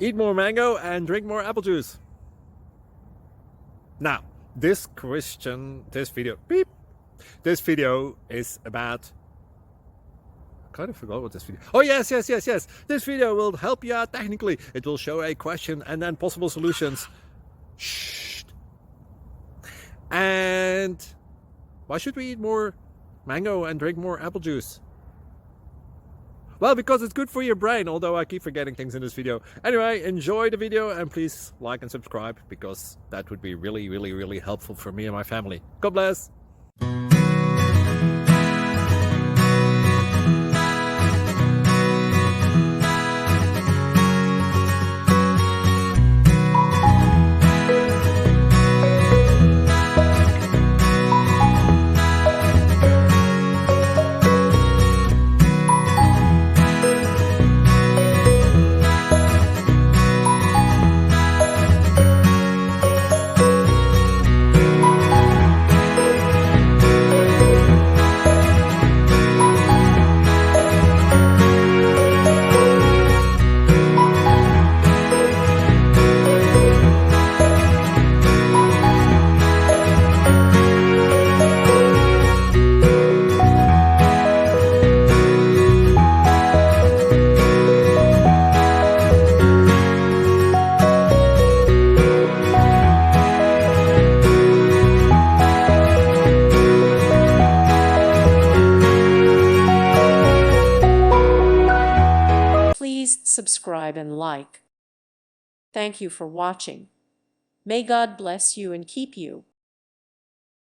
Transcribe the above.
Eat more mango and drink more apple juice. Now, this video is about, I kind of forgot what this video. Oh, yes. This video will help you out technically. It will show a question and then possible solutions. Shh. And why should we eat more mango and drink more apple juice? Well, because it's good for your brain, although I keep forgetting things in this video. Anyway, enjoy the video and please like and subscribe, because that would be really helpful for me and my family. God bless. Please subscribe and like. Thank you for watching. May God bless you and keep you.